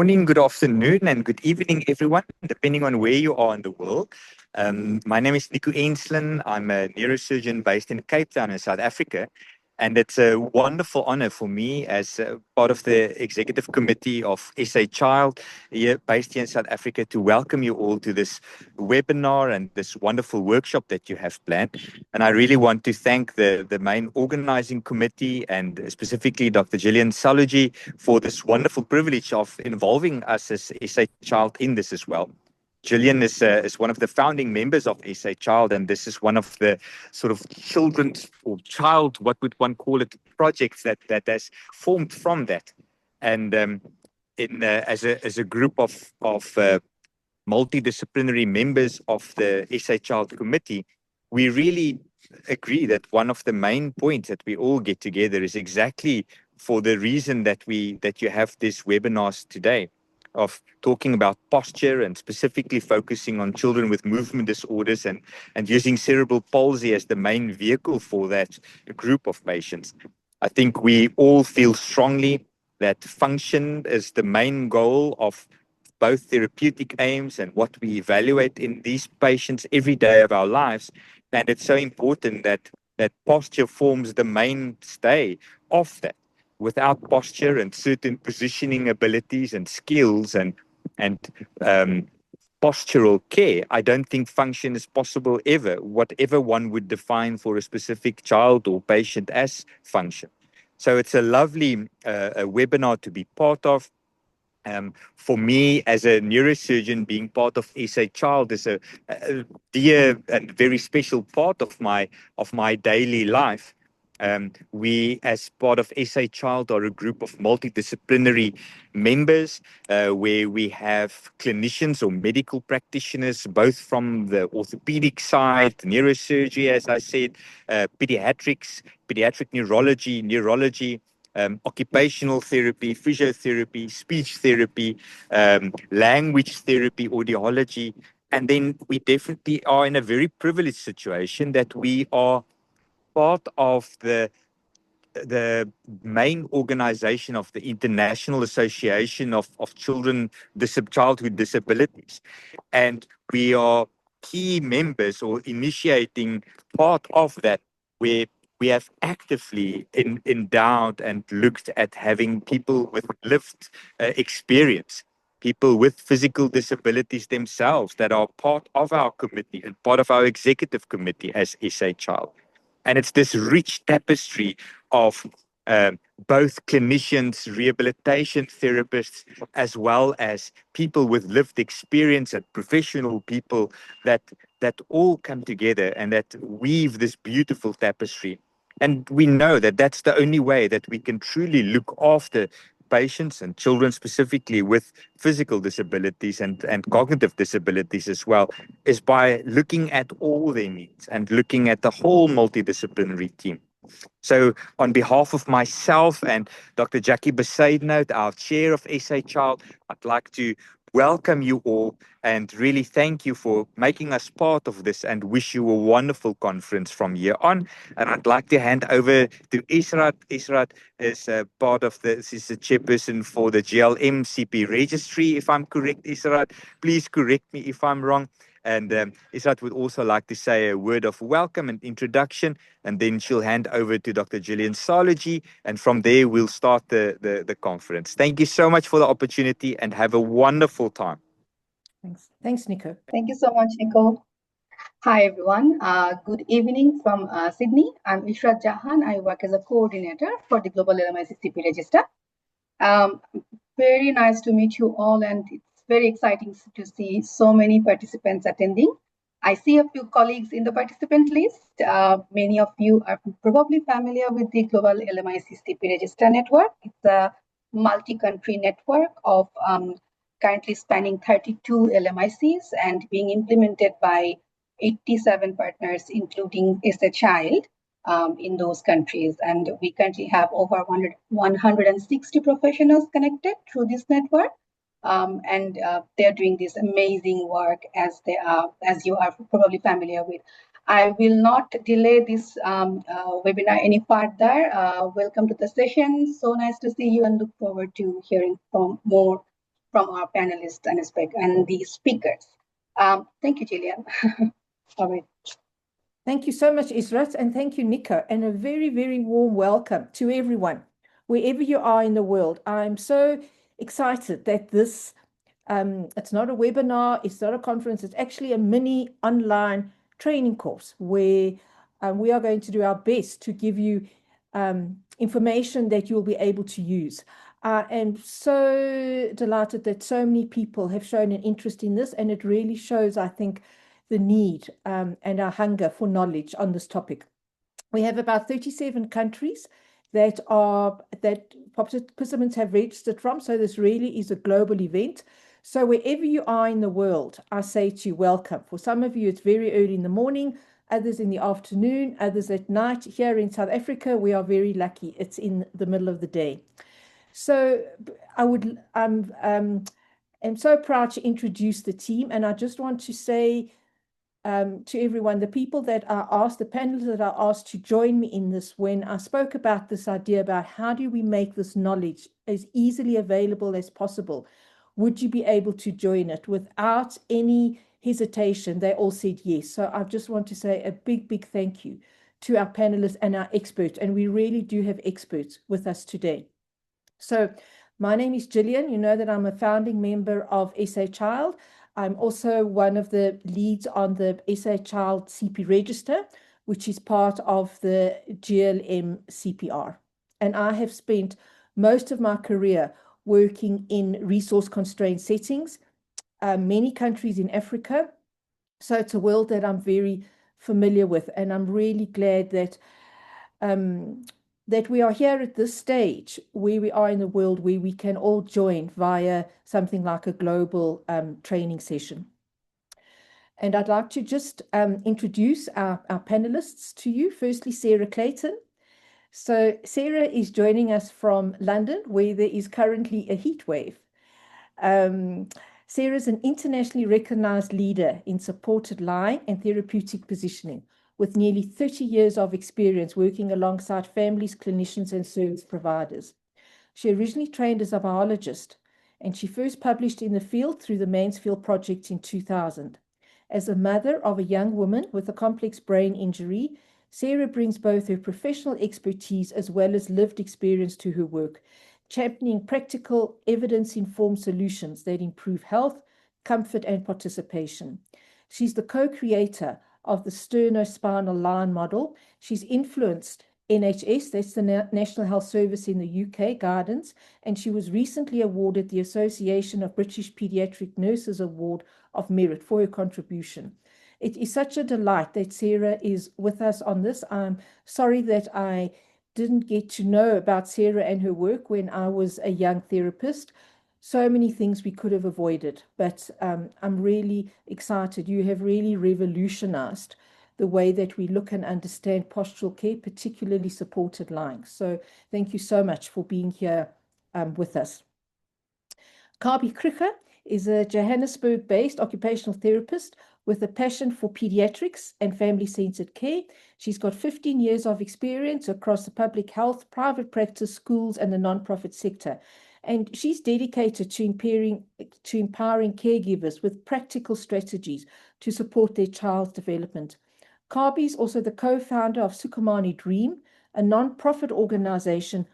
Morning, good afternoon, and good evening, everyone, depending on where you are in the world. My name is Nico Enslin. I'm a neurosurgeon based in Cape Town in South Africa. And it's a wonderful honor for me as part of the executive committee of SA Child based here in South Africa to welcome you all to this webinar and this wonderful workshop that you have planned. And I really want to thank the main organizing committee and specifically Dr. Gillian Saluji for this wonderful privilege of involving us as SA Child in this as well. Gillian is one of the founding members of SA Child, and this is one of the sort of children's or child, what would one call it, projects that has formed from that. And as a group of multidisciplinary members of the SA Child Committee, we really agree that one of the main points that we all get together is exactly for the reason that you have this webinars today of talking about posture and specifically focusing on children with movement disorders and using cerebral palsy as the main vehicle for that group of patients. I think we all feel strongly that function is the main goal of both therapeutic aims and what we evaluate in these patients every day of our lives. And it's so important that posture forms the mainstay of that. Without posture and certain positioning abilities and skills and postural care, I don't think function is possible ever, whatever one would define for a specific child or patient as function. So it's a lovely a webinar to be part of. For me, as a neurosurgeon, being part of SA Child is a dear and very special part of my daily life. We, as part of SA Child, are a group of multidisciplinary members where we have clinicians or medical practitioners, both from the orthopedic side, neurosurgery, as I said, pediatrics, pediatric neurology, occupational therapy, physiotherapy, speech therapy, language therapy, audiology. And then we definitely are in a very privileged situation that we are part of the main organization of the International Association of Childhood Disabilities. And we are key members or initiating part of that where we have actively endowed and looked at having people with lived experience, people with physical disabilities themselves that are part of our committee and part of our executive committee as SA Child. And it's this rich tapestry of both clinicians, rehabilitation therapists, as well as people with lived experience and professional people that all come together and that weave this beautiful tapestry. And we know that that's the only way that we can truly look after patients and children specifically with physical disabilities and cognitive disabilities as well, is by looking at all their needs and looking at the whole multidisciplinary team. So on behalf of myself and Dr. Jackie Besaidnout, our chair of SA Child, I'd like to welcome you all and really thank you for making us part of this and wish you a wonderful conference from here on. And I'd like to hand over to Israt. Israt is is the chairperson for the GLM CP registry, if I'm correct, Israt. Please correct me if I'm wrong. And Israt would also like to say a word of welcome and introduction, and then she'll hand over to Dr. Gillian Saluji, and from there we'll start the conference. Thank you so much for the opportunity and have a wonderful time. Thanks, Nico. Thank you so much, Nico. Hi, everyone. Good evening from Sydney. I'm Ishrat Jahan. I work as a coordinator for the Global LMICCP Register. Very nice to meet you all, and it's very exciting to see so many participants attending. I see a few colleagues in the participant list. Many of you are probably familiar with the Global LMICCP Register Network. It's a multi-country network of currently spanning 32 LMICs and being implemented by 87 partners, including SA Child, in those countries. And we currently have over 160 professionals connected through this network. And they're doing this amazing work as you are probably familiar with. I will not delay this webinar any further. Welcome to the session. So nice to see you and look forward to hearing from more from our panelists and the speakers. Thank you, Gillian. All right. Thank you so much, Israt, and thank you, Nico, and a very, very warm welcome to everyone, wherever you are in the world. I'm so excited that this, it's not a webinar, it's not a conference, it's actually a mini online training course where we are going to do our best to give you information that you'll be able to use. I am so delighted that so many people have shown an interest in this, and it really shows, I think, the need and our hunger for knowledge on this topic. We have about 37 countries that participants have registered from, so this really is a global event. So wherever you are in the world, I say to you, welcome. For some of you, it's very early in the morning, others in the afternoon, others at night. Here in South Africa, we are very lucky. It's in the middle of the day. So I'm so proud to introduce the team, and I just want to say to everyone, the people that are asked, the panelists that are asked to join me in this, when I spoke about this idea about how do we make this knowledge as easily available as possible, would you be able to join it without any hesitation? They all said yes. So I just want to say a big, big thank you to our panelists and our experts. And we really do have experts with us today. So my name is Gillian. You know that I'm a founding member of SA Child. I'm also one of the leads on the SA Child CP Register, which is part of the GLM CPR. And I have spent most of my career working in resource-constrained settings, many countries in Africa. So it's a world that I'm very familiar with, and I'm really glad that that we are here at this stage where we are in the world where we can all join via something like a global training session. And I'd like to just introduce our panelists to you. Firstly, Sarah Clayton. So Sarah is joining us from London, where there is currently a heat wave. Sarah is an internationally recognized leader in supported lying and therapeutic positioning, with nearly 30 years of experience working alongside families, clinicians, and service providers. She originally trained as a biologist, and she first published in the field through the Mansfield Project in 2000. As a mother of a young woman with a complex brain injury, Sarah brings both her professional expertise as well as lived experience to her work, championing practical, evidence-informed solutions that improve health, comfort, and participation. She's the co-creator of the sternospinal line model. She's influenced NHS, that's the National Health Service in the UK, guidance, and she was recently awarded the Association of British Paediatric Nurses Award of Merit for her contribution. It is such a delight that Sarah is with us on this. I'm sorry that I didn't get to know about Sarah and her work when I was a young therapist. So many things we could have avoided, but I'm really excited. You have really revolutionized the way that we look and understand postural care, particularly supported lying. So thank you so much for being here with us. Kabi Kricher is a Johannesburg-based occupational therapist with a passion for pediatrics and family-centered care. She's got 15 years of experience across the public health, private practice, schools, and the nonprofit sector. And she's dedicated to empowering caregivers with practical strategies to support their child's development. Kabi is also the co-founder of Sukumani Dream, a nonprofit organization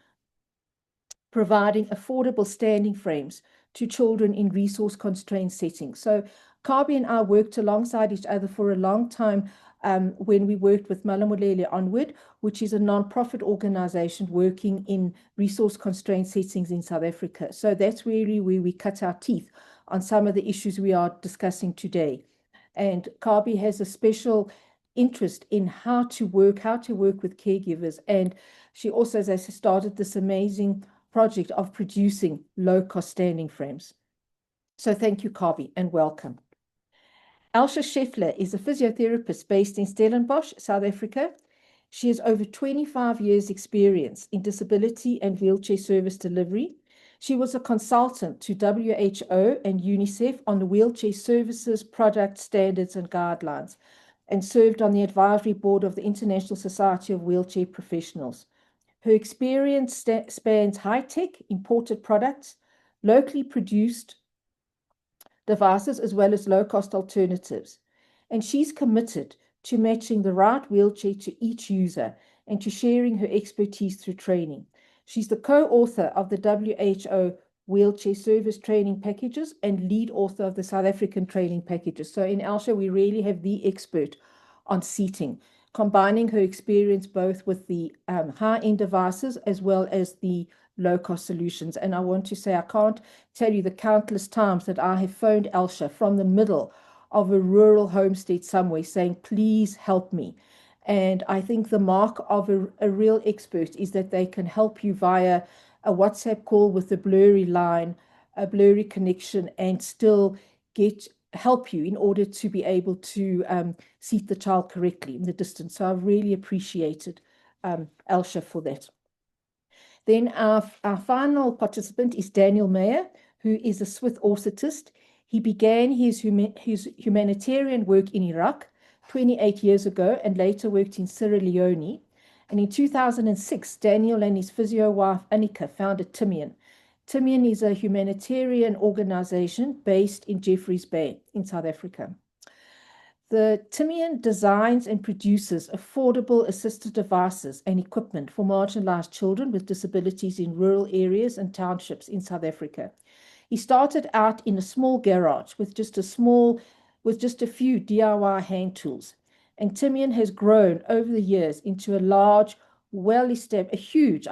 providing affordable standing frames to children in resource-constrained settings. So Kabi and I worked alongside each other for a long time when we worked with Malamulele Onward, which is a non-profit organization working in resource-constrained settings in South Africa. So that's really where we cut our teeth on some of the issues we are discussing today. And Kabi has a special interest in how to work with caregivers. And she also, as I said, started this amazing project of producing low-cost standing frames. So thank you, Kabi, and welcome. Elsha Scheffler is a physiotherapist based in Stellenbosch, South Africa. She has over 25 years' experience in disability and wheelchair service delivery. She was a consultant to WHO and UNICEF on the wheelchair services, product standards, and guidelines, and served on the advisory board of the International Society of Wheelchair Professionals. Her experience spans high-tech, imported products, locally produced devices as well as low-cost alternatives. And she's committed to matching the right wheelchair to each user and to sharing her expertise through training. She's the co-author of the WHO wheelchair service training packages and lead author of the South African training packages. So in Elsha, we really have the expert on seating, combining her experience both with the high-end devices as well as the low-cost solutions. And I want to say, I can't tell you the countless times that I have phoned Elsha from the middle of a rural homestead somewhere saying, please help me. And I think the mark of a real expert is that they can help you via a WhatsApp call with a blurry line, a blurry connection, and still help you in order to be able to seat the child correctly in the distance. So I've really appreciated Elsha for that. Then our final participant is Daniel Meyer, who is a Swiss orthotist. He began his humanitarian work in Iraq 28 years ago and later worked in Sierra Leone. And in 2006, Daniel and his physio wife, Annika, founded Timian. Timian is a humanitarian organization based in Jeffreys Bay in South Africa. The Timian designs and produces affordable assistive devices and equipment for marginalized children with disabilities in rural areas and townships in South Africa. He started out in a small garage with just a few DIY hand tools. And Timian has grown over the years into a large, I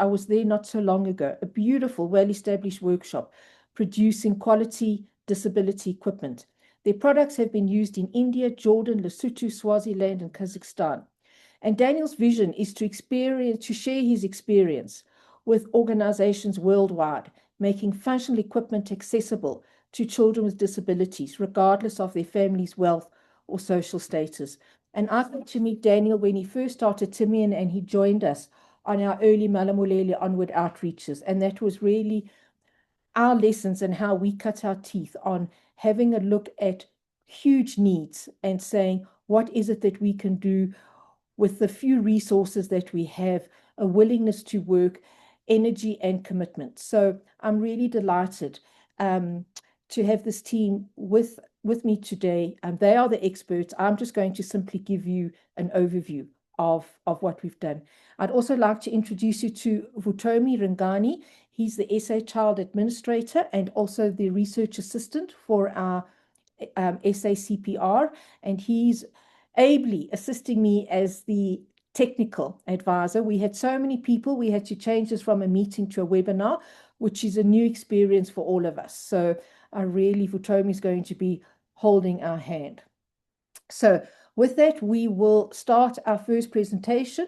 was there not so long ago, a beautiful, well-established workshop producing quality disability equipment. Their products have been used in India, Jordan, Lesotho, Swaziland, and Kazakhstan. And Daniel's vision is to share his experience with organizations worldwide, making functional equipment accessible to children with disabilities, regardless of their family's wealth or social status. And I got to meet Daniel when he first started Timian, and he joined us on our early Malamulele onward outreaches. And that was really our lessons and how we cut our teeth on having a look at huge needs and saying, what is it that we can do with the few resources that we have, a willingness to work, energy and commitment. So I'm really delighted to have this team with me today. And they are the experts. I'm just going to simply give you an overview of what we've done. I'd also like to introduce you to Vutomi Ringani. He's the SA Child Administrator and also the Research Assistant for our SA CPR, and he's ably assisting me as the technical advisor. We had so many people, we had to change this from a meeting to a webinar, which is a new experience for all of us. So Vutomi is going to be holding our hand. So with that, we will start our first presentation.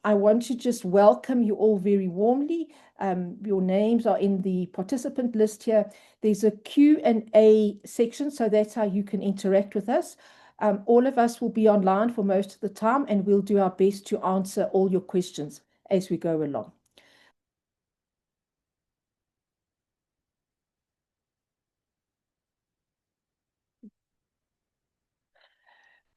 I want to just welcome you all very warmly. Your names are in the participant list here. There's a Q&A section, so that's how you can interact with us. All of us will be online for most of the time, and we'll do our best to answer all your questions as we go along.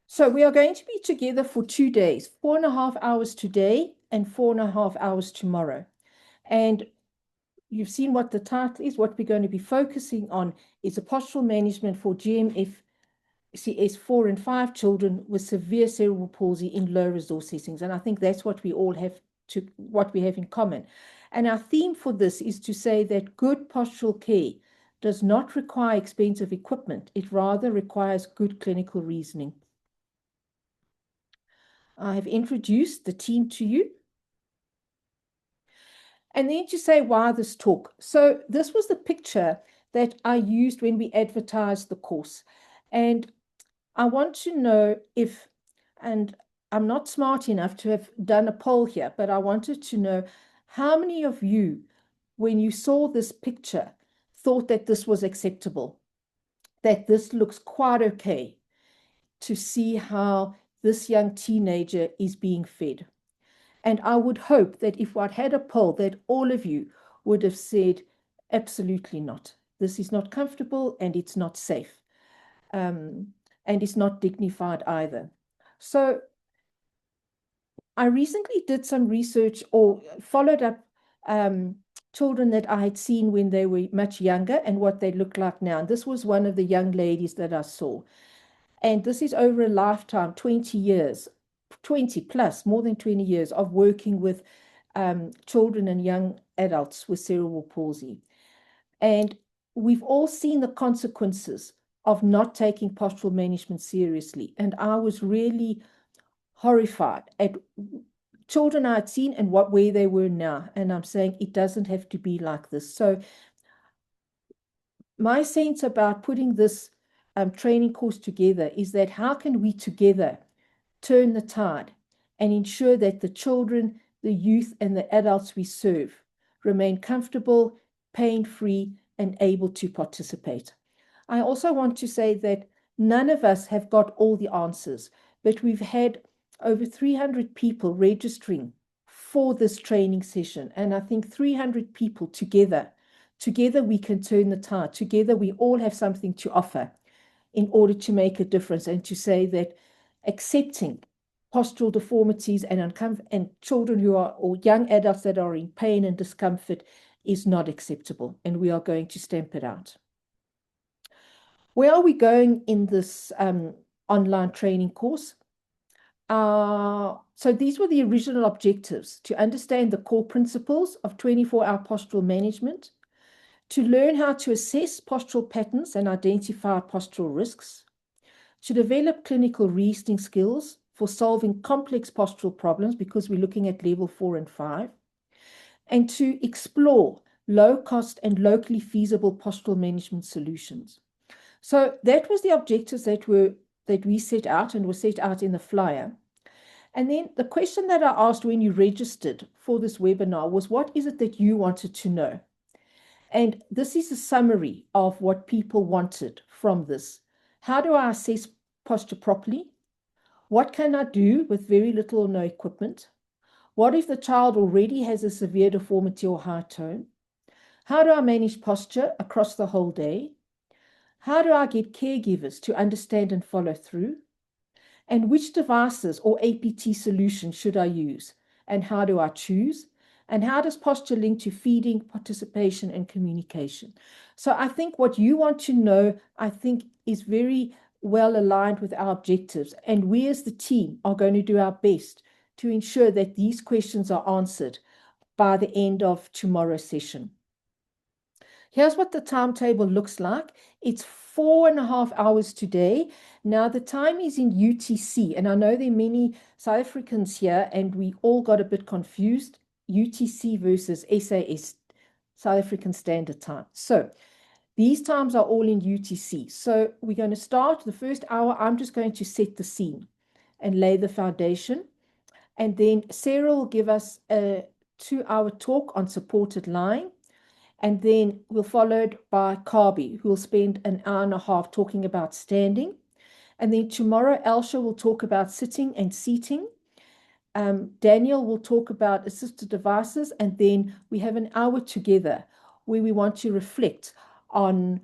So we are going to be together for 2 days, 4.5 hours today and 4.5 hours tomorrow. And you've seen what the title is. What we're going to be focusing on is a postural management for GMFCS 4 and 5 children with severe cerebral palsy in low resource settings. And I think that's what we all have what we have in common. And our theme for this is to say that good postural care does not require expensive equipment. It rather requires good clinical reasoning. I have introduced the team to you. And then to say why this talk. So this was the picture that I used when we advertised the course. And I want to know if, and I'm not smart enough to have done a poll here, but I wanted to know how many of you, when you saw this picture, thought that this was acceptable, that this looks quite okay to see how this young teenager is being fed. And I would hope that if I'd had a poll, that all of you would have said, absolutely not. This is not comfortable and it's not safe. And it's not dignified either. So I recently did some research or followed up children that I had seen when they were much younger and what they look like now. And this was one of the young ladies that I saw. And this is over a lifetime, 20 years, 20 plus, more than 20 years of working with children and young adults with cerebral palsy. And we've all seen the consequences of not taking postural management seriously. And I was really horrified at children I had seen and where they were now. And I'm saying it doesn't have to be like this. So my sense about putting this training course together is that how can we together turn the tide and ensure that the children, the youth, and the adults we serve remain comfortable, pain-free, and able to participate. I also want to say that none of us have got all the answers, but we've had over 300 people registering for this training session. And I think 300 people together we can turn the tide. Together we all have something to offer in order to make a difference and to say that accepting postural deformities and children who are, or young adults that are in pain and discomfort is not acceptable, and we are going to stamp it out. Where are we going in this online training course? So these were the original objectives: to understand the core principles of 24-hour postural management, to learn how to assess postural patterns and identify postural risks, to develop clinical reasoning skills for solving complex postural problems, because we're looking at level 4 and 5, and to explore low-cost and locally feasible postural management solutions. So that was the objectives that we set out and were set out in the flyer. And then the question that I asked when you registered for this webinar was, what is it that you wanted to know? And this is a summary of what people wanted from this. How do I assess posture properly? What can I do with very little or no equipment? What if the child already has a severe deformity or high tone? How do I manage posture across the whole day? How do I get caregivers to understand and follow through? And which devices or APT solutions should I use? And how do I choose? And how does posture link to feeding, participation, and communication? So I think what you want to know, I think, is very well aligned with our objectives. And we as the team are going to do our best to ensure that these questions are answered by the end of tomorrow's session. Here's what the timetable looks like. It's 4.5 hours today. Now, the time is in UTC, and I know there are many South Africans here, and we all got a bit confused. UTC versus SAS, South African Standard Time. So these times are all in UTC. So we're going to start the first hour. I'm just going to set the scene and lay the foundation. And then Sarah will give us a 2-hour talk on supported lying. And then we'll followed by Kabi, who will spend 1.5 hours talking about standing. And then tomorrow, Elsha will talk about sitting and seating. Daniel will talk about assistive devices. And then we have an hour together where we want to reflect on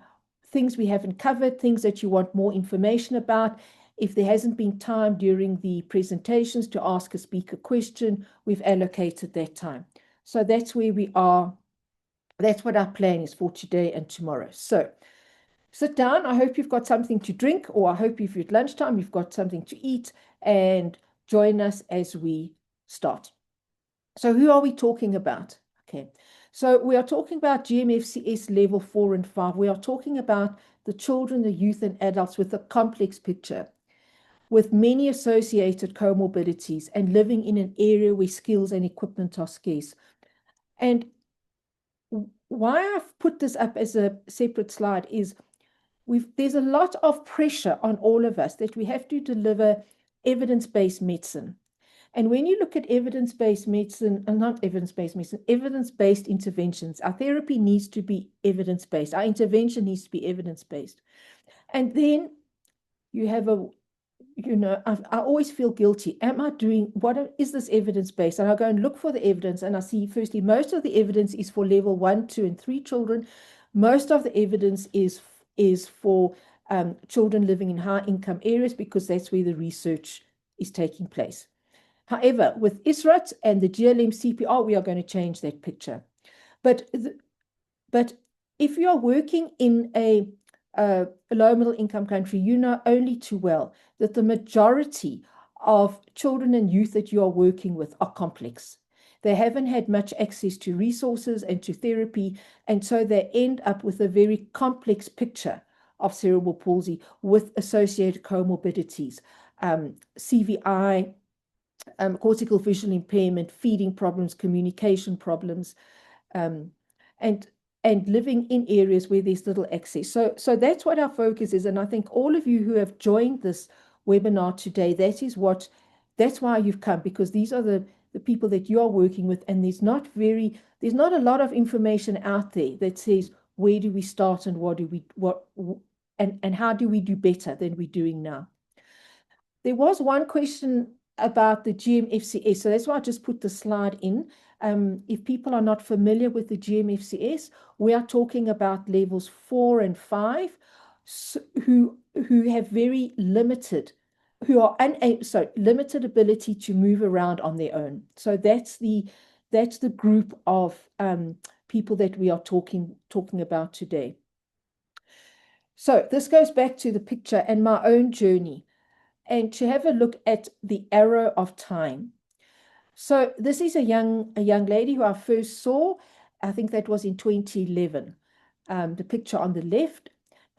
things we haven't covered, things that you want more information about. If there hasn't been time during the presentations to ask a speaker question, we've allocated that time. So that's where we are. That's what our plan is for today and tomorrow. So sit down. I hope you've got something to drink, or I hope if you're at lunchtime, you've got something to eat, and join us as we start. So who are we talking about? Okay. So we are talking about GMFCS level 4 and 5. We are talking about the children, the youth, and adults with a complex picture, with many associated comorbidities and living in an area where skills and equipment are scarce. And why I've put this up as a separate slide is there's a lot of pressure on all of us that we have to deliver evidence-based medicine. And when you look at evidence-based medicine, and not evidence-based medicine, evidence-based interventions, our therapy needs to be evidence-based. Our intervention needs to be evidence-based. And then you have I always feel guilty. Am I doing, what is this evidence-based? And I go and look for the evidence, and I see, firstly, most of the evidence is for level 1, 2, and 3 children. Most of the evidence is for children living in high-income areas, because that's where the research is taking place. However, with ISRAT and the GLM CPR, we are going to change that picture. But but if you are working in a low middle income country, you know only too well that the majority of children and youth that you are working with are complex. They haven't had much access to resources and to therapy, and so they end up with a very complex picture of cerebral palsy with associated comorbidities, CVI, cortical visual impairment, feeding problems, communication problems, um, and living in areas where there's little access. So that's what our focus is. And I think all of you who have joined this webinar today, that's why you've come, because these are the people that you are working with, and there's not a lot of information out there that says where do we start and and how do we do better than we're doing now. There was one question about the GMFCS, so that's why I just put the slide in. If people are not familiar with the GMFCS, we are talking about levels 4 and 5, who have very limited, limited ability to move around on their own. So that's the group of people that we are talking about today. So this goes back to the picture and my own journey, and to have a look at the arrow of time. So this is a young lady who I first saw. I think that was in 2011. The picture on the left.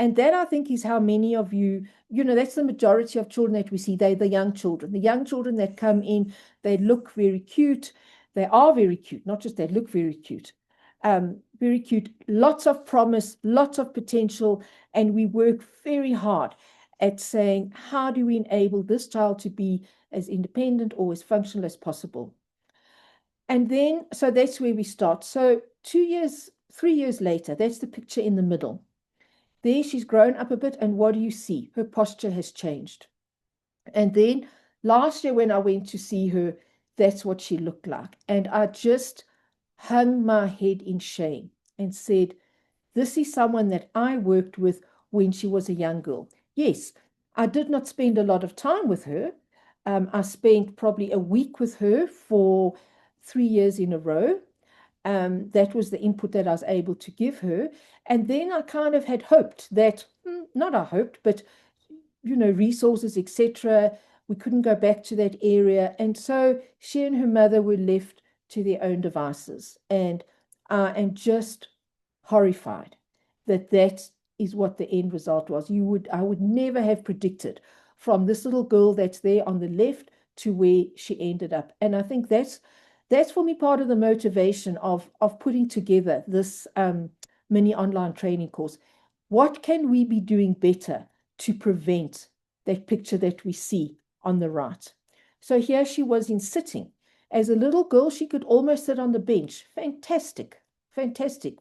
And that, I think, is how many of you, that's the majority of children that we see. They're the young children. The young children that come in, they look very cute. They are very cute, not just they look very cute. Very cute, lots of promise, lots of potential. And we work very hard at saying, how do we enable this child to be as independent or as functional as possible? And then, so that's where we start. So 3 years later, that's the picture in the middle. There she's grown up a bit, and what do you see? Her posture has changed. And then last year when I went to see her, that's what she looked like. And I just hung my head in shame and said, this is someone that I worked with when she was a young girl. Yes, I did not spend a lot of time with her. I spent probably a week with her for 3 years in a row. That was the input that I was able to give her. And then I kind of had hoped that, not I hoped, but, resources, etc. We couldn't go back to that area. And so she and her mother were left to their own devices. And I am just horrified that is what the end result was. I would never have predicted from this little girl that's there on the left to where she ended up. And I think that's for me part of the motivation of putting together this mini online training course. What can we be doing better to prevent that picture that we see on the right? So here she was in sitting. As a little girl, she could almost sit on the bench. Fantastic,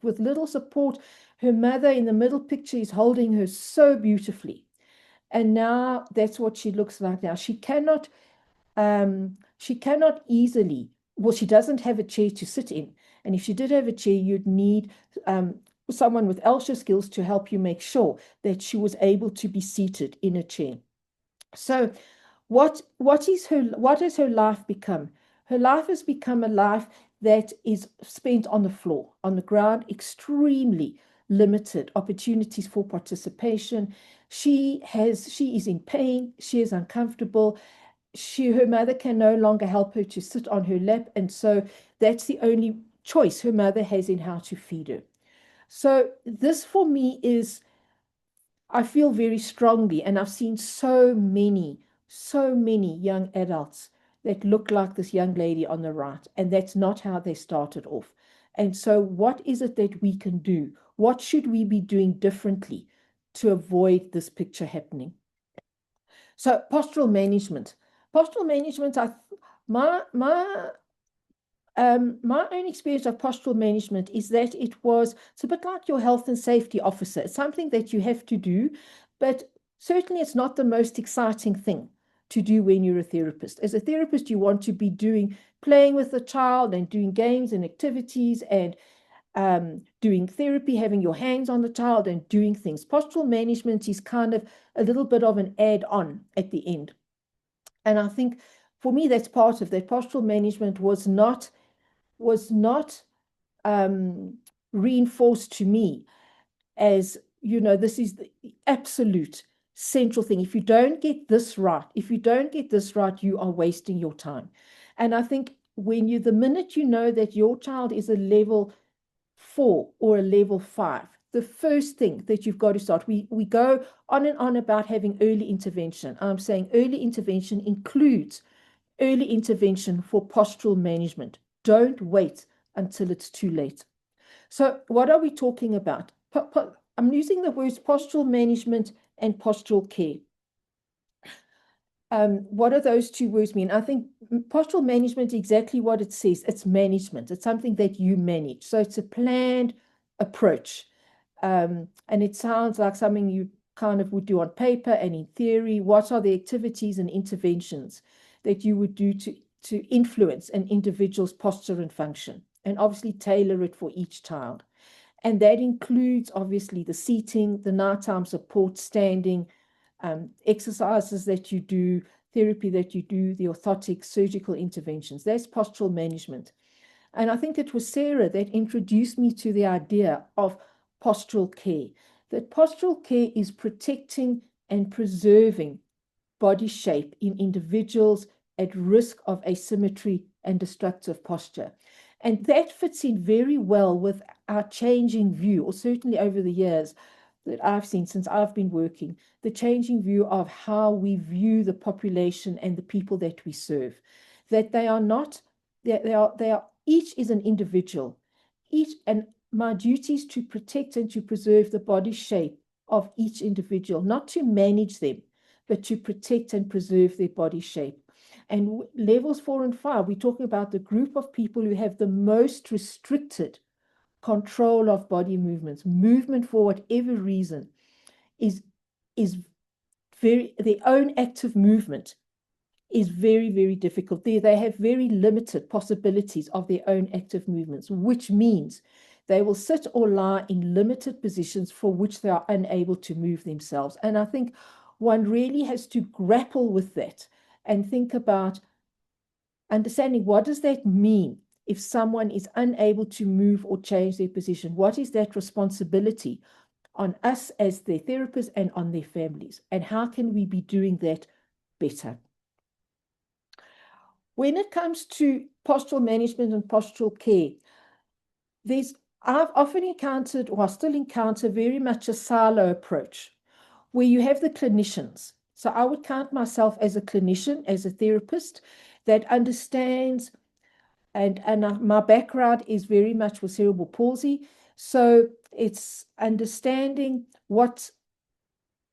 with little support. Her mother in the middle picture is holding her so beautifully. And now that's what she looks like now. She cannot easily, well, she doesn't have a chair to sit in. And if she did have a chair, you'd need someone with ELSA skills to help you make sure that she was able to be seated in a chair. So what has her life become? Her life has become a life that is spent on the floor, on the ground, extremely limited opportunities for participation. She is in pain, she is uncomfortable. Her mother can no longer help her to sit on her lap, and so that's the only choice her mother has in how to feed her. So this for me is, I feel very strongly, and I've seen so many young adults that look like this young lady on the right, and that's not how they started off. And so what is it that we can do? What should we be doing differently to avoid this picture happening? So postural management. My own experience of postural management is that it's a bit like your health and safety officer. It's something that you have to do, but certainly it's not the most exciting thing to do when you're a therapist. As a therapist, you want to be playing with the child and doing games and activities and doing therapy, having your hands on the child and doing things. Postural management is kind of a little bit of an add-on at the end. And I think for me, that's part of that. Postural management was not reinforced to me as, this is the absolute central thing. If you don't get this right, you are wasting your time. And I think the minute you know that your child is a level 4 or a level 5, the first thing that you've got to start, we go on and on about having early intervention. I'm saying early intervention includes early intervention for postural management. Don't wait until it's too late. So what are we talking about? I'm using the words postural management and postural care. What do those two words mean? I think postural management, exactly what it says, it's management. It's something that you manage. So it's a planned approach. And it sounds like something you kind of would do on paper and in theory. What are the activities and interventions that you would do to influence an individual's posture and function, and obviously tailor it for each child? And that includes obviously the seating, the nighttime support, standing, exercises that you do, therapy that you do, the orthotics, surgical interventions. That's postural management. And I think it was Sarah that introduced me to the idea of postural care, that postural care is protecting and preserving body shape in individuals at risk of asymmetry and destructive posture. And that fits in very well with our changing view, or certainly over the years that I've seen since I've been working, the changing view of how we view the population and the people that we serve, that they are not, they are, each is an individual, and my duty is to protect and to preserve the body shape of each individual, not to manage them, but to protect and preserve their body shape. And levels 4 and 5, we're talking about the group of people who have the most restricted control of body movements. Movement, for whatever reason, is their own active movement is very, very difficult. They have very limited possibilities of their own active movements, which means they will sit or lie in limited positions for which they are unable to move themselves. And I think one really has to grapple with that and think about understanding, what does that mean if someone is unable to move or change their position? What is that responsibility on us as their therapists and on their families? And how can we be doing that better? When it comes to postural management and postural care, I've often encountered, or I still encounter, very much a silo approach where you have the clinicians. So I would count myself as a clinician, as a therapist that understands, and my background is very much with cerebral palsy. So it's understanding what,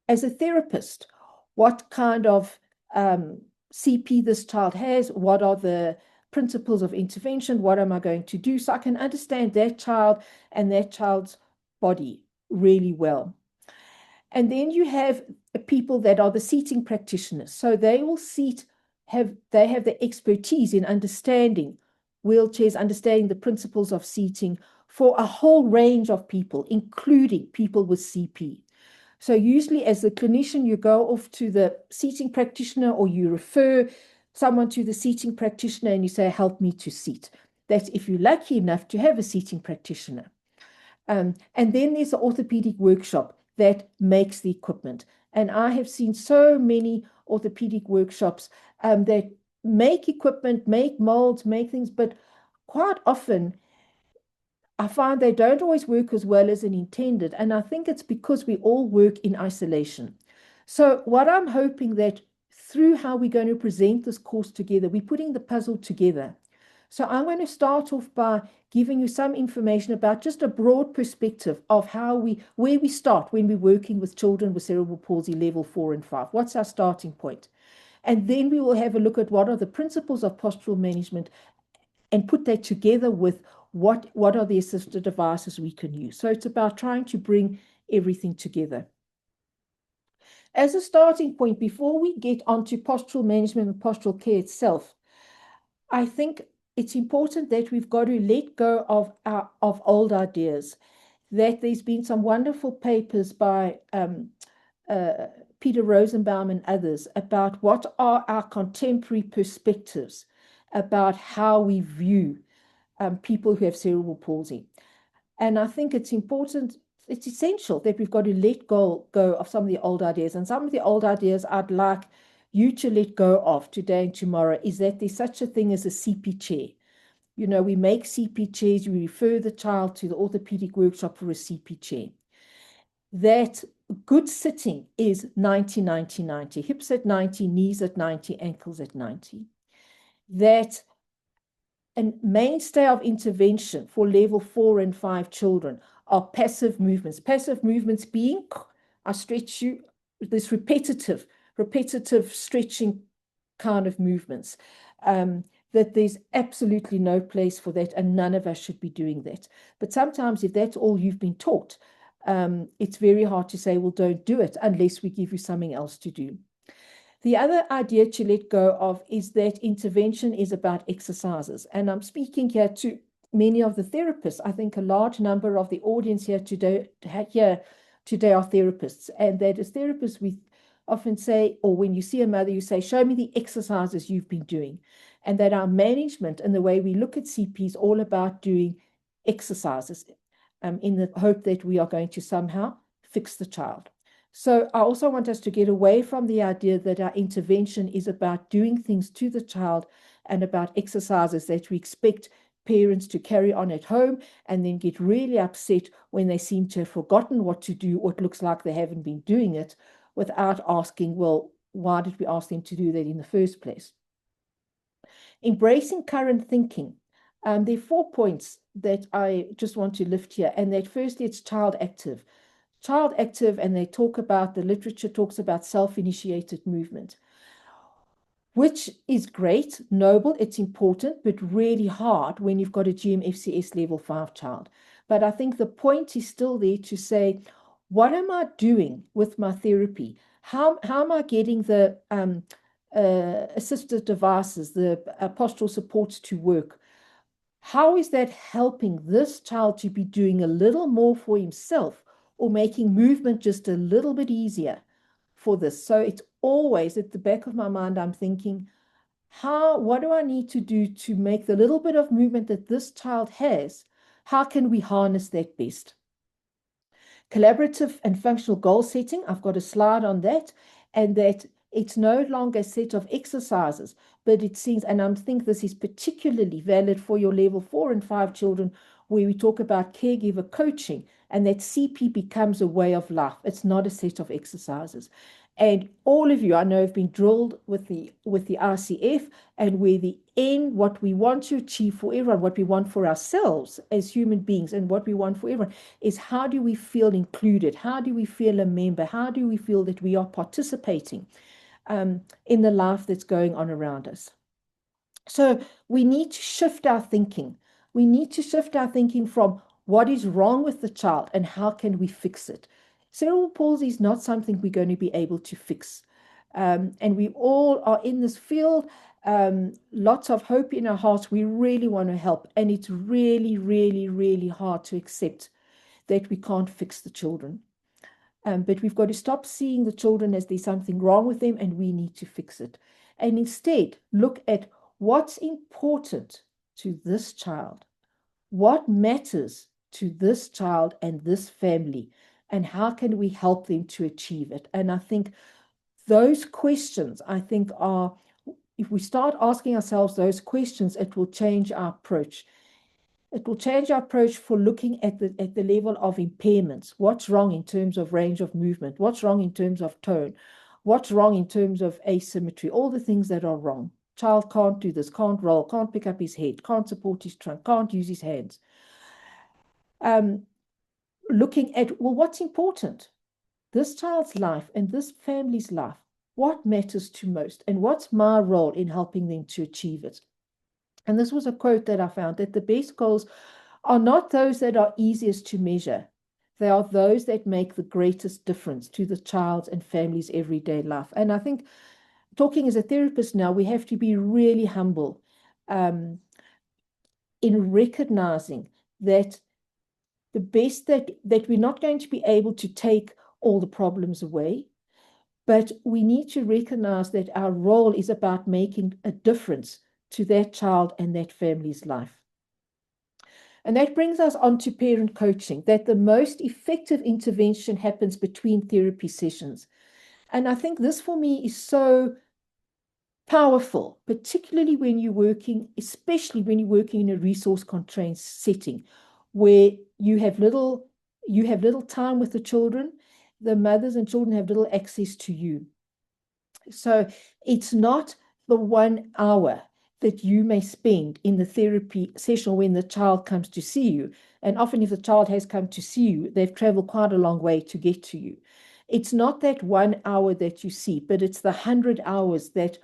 as a therapist, what kind of CP this child has, what are the principles of intervention, what am I going to do, so I can understand that child and that child's body really well. And then you have people that are the seating practitioners. So they will they have the expertise in understanding wheelchairs, understanding the principles of seating for a whole range of people, including people with CP. So usually as a clinician, you go off to the seating practitioner, or you refer someone to the seating practitioner and you say, help me to seat. That's if you're lucky enough to have a seating practitioner. And then there's the orthopedic workshop that makes the equipment. And I have seen so many orthopedic workshops that make equipment, make molds, make things, but quite often I find they don't always work as well as intended. And I think it's because we all work in isolation. So what I'm hoping that through how we're going to present this course together, we're putting the puzzle together. So I'm going to start off by giving you some information about just a broad perspective of where we start when we're working with children with cerebral palsy level 4 and 5. What's our starting point? And then we will have a look at what are the principles of postural management and put that together with what are the assistive devices we can use. So it's about trying to bring everything together. As a starting point, before we get onto postural management and postural care itself, I think it's important that we've got to let go of old ideas, that there's been some wonderful papers by Peter Rosenbaum and others about what are our contemporary perspectives about how we view people who have cerebral palsy. And I think it's important, it's essential that we've got to let go of some of the old ideas. And some of the old ideas I'd like you to let go of today and tomorrow is that there's such a thing as a CP chair. You know, we make CP chairs, we refer the child to the orthopedic workshop for a CP chair. That good sitting is 90, 90, 90. Hips at 90, knees at 90, ankles at 90. That a mainstay of intervention for level 4 and 5 children are passive movements. Passive movements being, I stretch you, this repetitive stretching kind of movements. That there's absolutely no place for that, and none of us should be doing that. But sometimes if that's all you've been taught, it's very hard to say, well, don't do it unless we give you something else to do. The other idea to let go of is that intervention is about exercises. And I'm speaking here to many of the therapists. I think a large number of the audience here today are therapists. And that as therapists, we often say, or when you see a mother, you say, show me the exercises you've been doing. And that our management and the way we look at CP is all about doing exercises in the hope that we are going to somehow fix the child. So I also want us to get away from the idea that our intervention is about doing things to the child and about exercises that we expect parents to carry on at home and then get really upset when they seem to have forgotten what to do or it looks like they haven't been doing it without asking, well, why did we ask them to do that in the first place? Embracing current thinking. There are 4 points that I just want to lift here. And that firstly, it's child active. Child active, and they talk about, the literature talks about self-initiated movement, which is great, noble, it's important, but really hard when you've got a GMFCS level 5 child. But I think the point is still there to say, what am I doing with my therapy? How am I getting the assistive devices, the postural supports to work? How is that helping this child to be doing a little more for himself or making movement just a little bit easier for this? So it's always at the back of my mind, I'm thinking, what do I need to do to make the little bit of movement that this child has? How can we harness that best? Collaborative and functional goal setting, I've got a slide on that, and that it's no longer a set of exercises, but it seems, and I think this is particularly valid for your level 4 and 5 children, where we talk about caregiver coaching, and that CP becomes a way of life. It's not a set of exercises. And all of you, I know, have been drilled with the ICF, and where the end, what we want to achieve for everyone, what we want for ourselves as human beings, and what we want for everyone is, how do we feel included? How do we feel a member? How do we feel that we are participating in the life that's going on around us? So we need to shift our thinking. We need to shift our thinking from what is wrong with the child and how can we fix it. Cerebral palsy is not something we're going to be able to fix. And we all are in this field, lots of hope in our hearts. We really want to help. And it's really, really, really hard to accept that we can't fix the children. But we've got to stop seeing the children as there's something wrong with them and we need to fix it. And instead, look at what's important to this child, what matters to this child and this family, and how can we help them to achieve it? And I think those questions, are, if we start asking ourselves those questions, it will change our approach. It will change our approach for looking at the level of impairments. What's wrong in terms of range of movement? What's wrong in terms of tone? What's wrong in terms of asymmetry? All the things that are wrong. Child can't do this, can't roll, can't pick up his head, can't support his trunk, can't use his hands. Looking at, well, what's important? This child's life and this family's life, what matters to most? And what's my role in helping them to achieve it? And this was a quote that I found, that the best goals are not those that are easiest to measure. They are those that make the greatest difference to the child's and family's everyday life. And I think, talking as a therapist now, we have to be really humble in recognizing that the best that we're not going to be able to take all the problems away, but we need to recognize that our role is about making a difference to that child and that family's life. And that brings us on to parent coaching, that the most effective intervention happens between therapy sessions. And I think this for me is so powerful, particularly when you're working, especially when you're working in a resource-constrained setting where you have little time with the children, the mothers and children have little access to you. So it's not the 1 hour that you may spend in the therapy session when the child comes to see you. And often if the child has come to see you, they've traveled quite a long way to get to you. It's not that 1 hour that you see, but it's the 100 hours that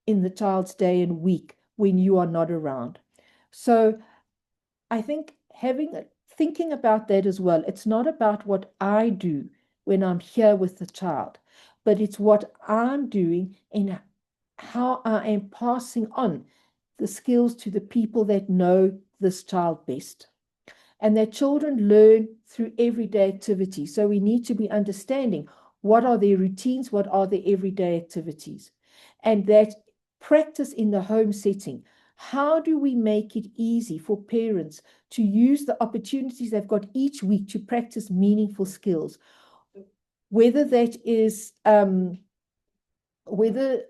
in the child's day and week when you are not around. So I think thinking about that as well, it's not about what I do when I'm here with the child, but it's what I'm doing and how I am passing on the skills to the people that know this child best. And that children learn through everyday activities. So we need to be understanding what are their routines, what are their everyday activities, and that practice in the home setting. How do we make it easy for parents to use the opportunities they've got each week to practice meaningful skills? Whether that is, whether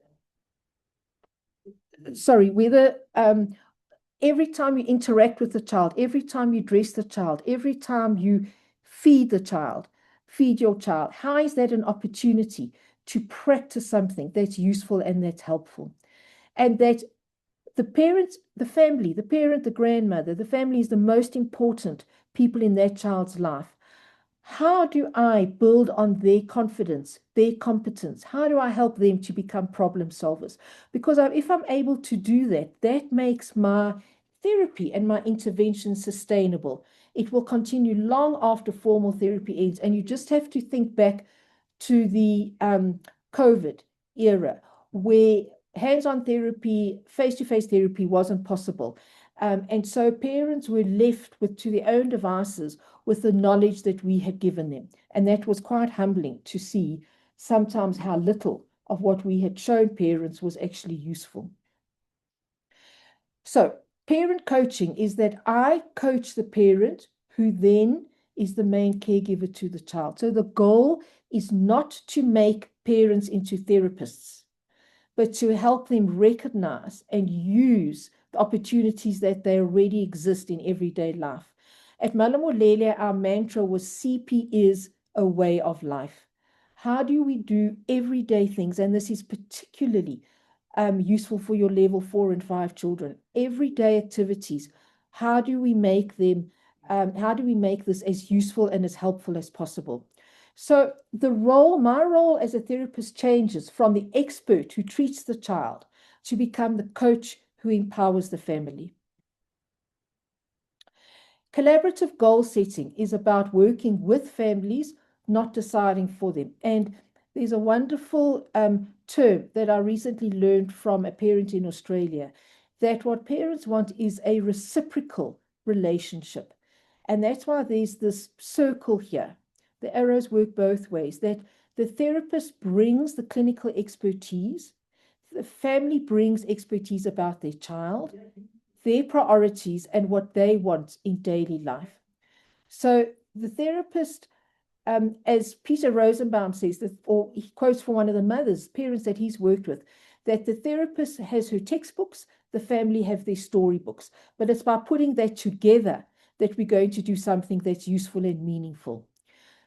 every time you interact with the child, every time you dress the child, every time you feed your child, how is that an opportunity to practice something that's useful and that's helpful? And that the parents, the family, the parent, the grandmother, the family is the most important people in that child's life. How do I build on their confidence, their competence? How do I help them to become problem solvers? Because if I'm able to do that, that makes my therapy and my intervention sustainable. It will continue long after formal therapy ends. And you just have to think back to the COVID era where hands-on therapy, face-to-face therapy wasn't possible. And so parents were left to their own devices with the knowledge that we had given them. And that was quite humbling to see sometimes how little of what we had shown parents was actually useful. So parent coaching is that I coach the parent who then is the main caregiver to the child. So the goal is not to make parents into therapists, but to help them recognize and use the opportunities that they already exist in everyday life. At Malamulele, our mantra was CP is a way of life. How do we do everyday things? And this is particularly useful for your level 4 and 5 children. Everyday activities. How do we make them? How do we make this as useful and as helpful as possible? So my role as a therapist changes from the expert who treats the child to become the coach who empowers the family. Collaborative goal setting is about working with families, not deciding for them. And there's a wonderful term that I recently learned from a parent in Australia, that what parents want is a reciprocal relationship. And that's why there's this circle here. The arrows work both ways, that the therapist brings the clinical expertise, the family brings expertise about their child, their priorities, and what they want in daily life. So the therapist, as Peter Rosenbaum says, or he quotes from one of the mothers, parents that he's worked with, that the therapist has her textbooks, the family have their storybooks. But it's by putting that together that we're going to do something that's useful and meaningful.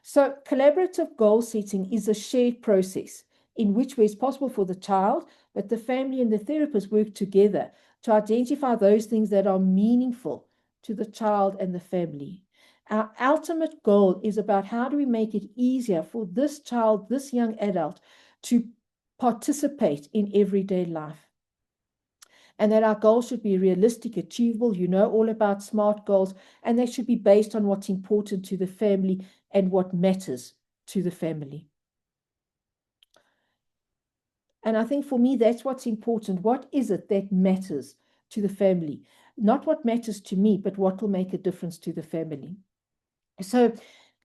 So collaborative goal setting is a shared process in which way it's possible for the child, but the family and the therapist work together to identify those things that are meaningful to the child and the family. Our ultimate goal is about how do we make it easier for this child, this young adult, to participate in everyday life. And that our goals should be realistic, achievable, all about SMART goals, and they should be based on what's important to the family and what matters to the family. And I think for me, that's what's important. What is it that matters to the family? Not what matters to me, but what will make a difference to the family. So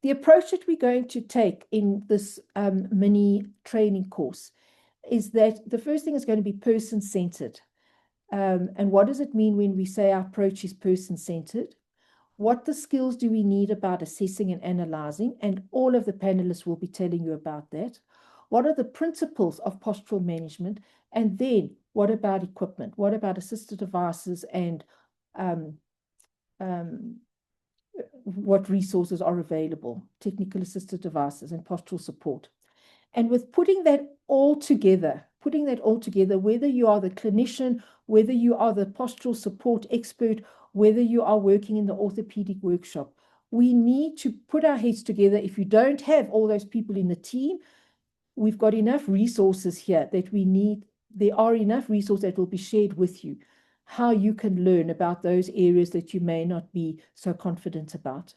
the approach that we're going to take in this mini training course is that the first thing is going to be person-centered. And what does it mean when we say our approach is person-centered? What the skills do we need about assessing and analyzing? And all of the panelists will be telling you about that. What are the principles of postural management? And then what about equipment? What about assistive devices and what resources are available, technical assistive devices and postural support? And with putting that all together, whether you are the clinician, whether you are the postural support expert, whether you are working in the orthopedic workshop, we need to put our heads together. If you don't have all those people in the team, we've got enough resources here that we need. There are enough resources that will be shared with you, how you can learn about those areas that you may not be so confident about.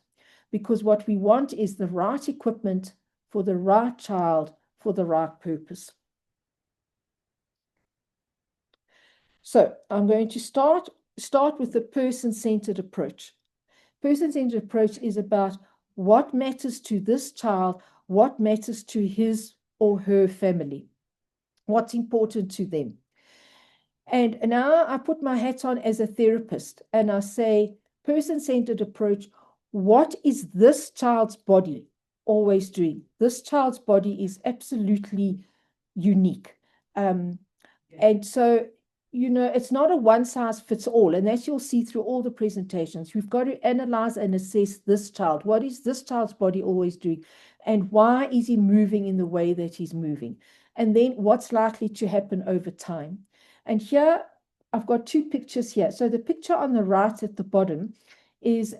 Because what we want is the right equipment for the right child for the right purpose. So I'm going to start with the person-centered approach. Person-centered approach is about what matters to this child, what matters to his or her family, what's important to them. And now I put my hat on as a therapist and I say, person-centered approach, what is this child's body always doing? This child's body is absolutely unique. And so, you know, it's not a one size fits all. And as you'll see through all the presentations, we've got to analyze and assess this child. What is this child's body always doing? And why is he moving in the way that he's moving? And then what's likely to happen over time? And here, I've got two pictures here. So the picture on the right at the bottom is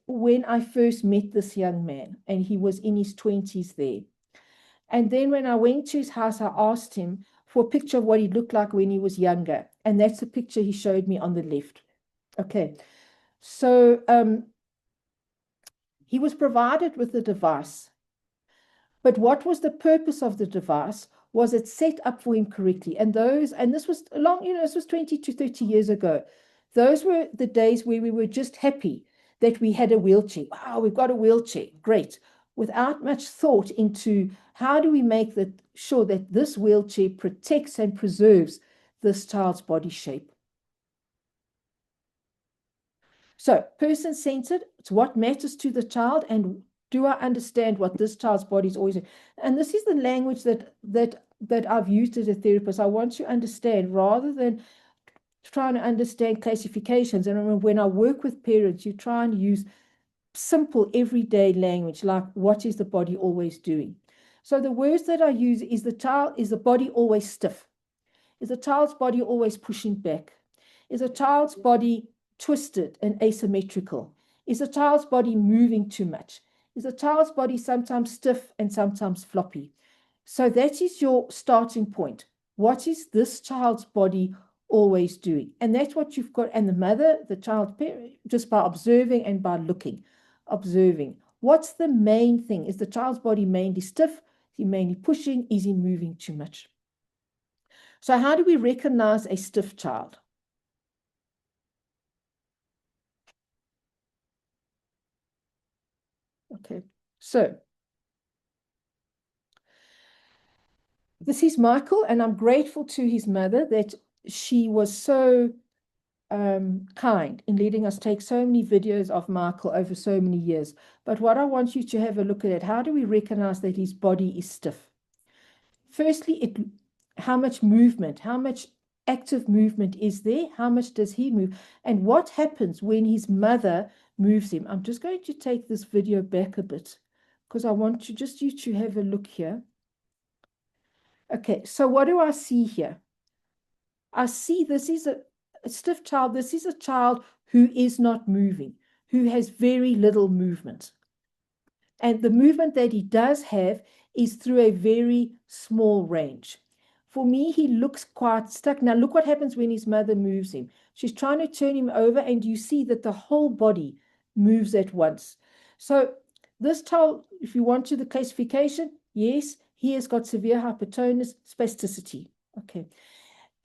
when I first met this young man, and he was in his 20s there. And then when I went to his house, I asked him for a picture of what he looked like when he was younger. And that's the picture he showed me on the left. Okay. So he was provided with a device. But what was the purpose of the device? Was it set up for him correctly? And this was this was 20 to 30 years ago. Those were the days where we were just happy that we had a wheelchair. Wow, we've got a wheelchair. Great. Without much thought into how do we make sure that this wheelchair protects and preserves this child's body shape. So person-centered, it's what matters to the child, and do I understand what this child's body is always doing? And this is the language that I've used as a therapist. I want to understand rather than trying to understand classifications. And when I work with parents, you try and use simple everyday language, like what is the body always doing? So the words that I use is the body always stiff? Is the child's body always pushing back? Is a child's body twisted and asymmetrical? Is a child's body moving too much? Is a child's body sometimes stiff and sometimes floppy? So that is your starting point. What is this child's body always doing? And that's what you've got. And the mother, the child, just by observing and by looking, observing. What's the main thing? Is the child's body mainly stiff? Is he mainly pushing? Is he moving too much? So how do we recognize a stiff child? Okay, so this is Michael, and I'm grateful to his mother that she was so kind in letting us take so many videos of Michael over so many years. But what I want you to have a look at, how do we recognize that his body is stiff? Firstly, how much movement, how much active movement is there? How much does he move? And what happens when his mother moves him? I'm just going to take this video back a bit because I want you to have a look here. Okay, so what do I see here? I see this is a stiff child. This is a child who is not moving, who has very little movement. And the movement that he does have is through a very small range. For me, he looks quite stuck. Now, look what happens when his mother moves him. She's trying to turn him over, and you see that the whole body moves at once. So this child, if you want to the classification, yes, he has got severe hypertonus spasticity. Okay.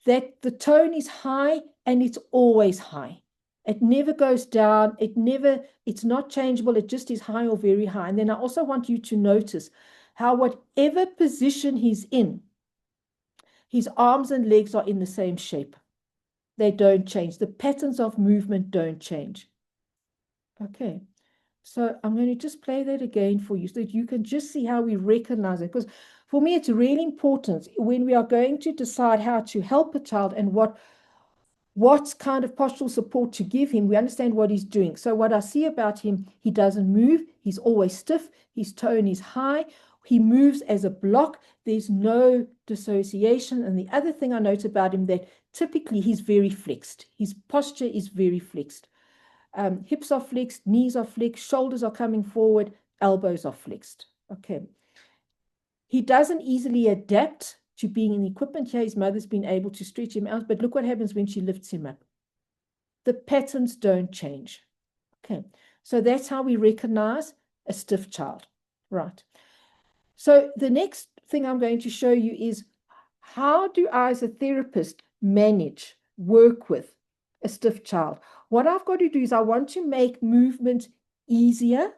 That the tone is high, and it's always high. It never goes down. It's not changeable. It just is high or very high. And then I also want you to notice how whatever position he's in, his arms and legs are in the same shape. They don't change. The patterns of movement don't change. Okay. So I'm going to just play that again for you so that you can just see how we recognize it. Because for me, it's really important when we are going to decide how to help a child and what kind of postural support to give him, we understand what he's doing. So what I see about him, he doesn't move. He's always stiff. His tone is high. He moves as a block. There's no dissociation. And the other thing I note about him that typically he's very flexed. His posture is very flexed. Hips are flexed, knees are flexed, shoulders are coming forward, elbows are flexed. Okay. He doesn't easily adapt to being in equipment. Here, his mother's been able to stretch him out, but look what happens when she lifts him up. The patterns don't change. Okay. So that's how we recognize a stiff child. Right. So the next thing I'm going to show you is how do I, as a therapist, manage, work with a stiff child? What I've got to do is I want to make movement easier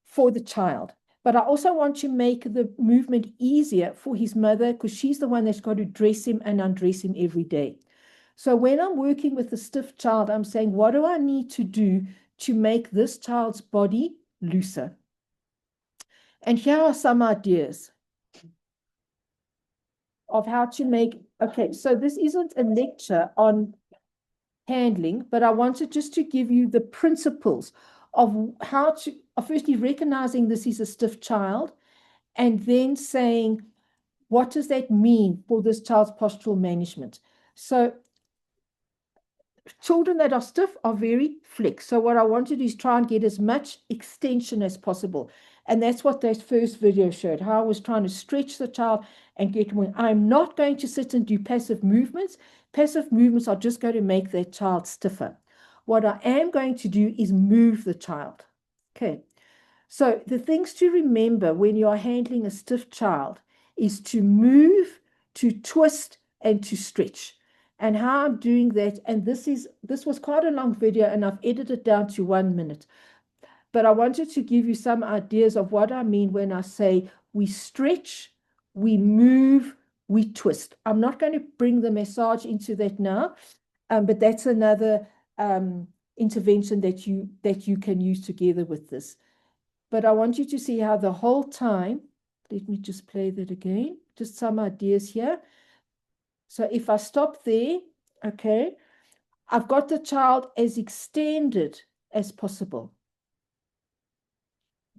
for the child, but I also want to make the movement easier for his mother because she's the one that's got to dress him and undress him every day. So when I'm working with a stiff child, I'm saying, what do I need to do to make this child's body looser? And here are some ideas of how to make, okay, so this isn't a lecture on handling, but I wanted just to give you the principles of how to, firstly recognizing this is a stiff child, and then saying, what does that mean for this child's postural management? So children that are stiff are very flexed. So what I want to do is try and get as much extension as possible. And that's what that first video showed, how I was trying to stretch the child and get more. I'm not going to sit and do passive movements. Passive movements are just going to make that child stiffer. What I am going to do is move the child. Okay. So the things to remember when you are handling a stiff child is to move, to twist, and to stretch. And how I'm doing that, and this was quite a long video, and I've edited it down to 1 minute. But I wanted to give you some ideas of what I mean when I say we stretch, we move, we twist. I'm not going to bring the massage into that now, but that's another intervention that you can use together with this. But I want you to see how the whole time, let me just play that again, just some ideas here. So if I stop there, okay, I've got the child as extended as possible.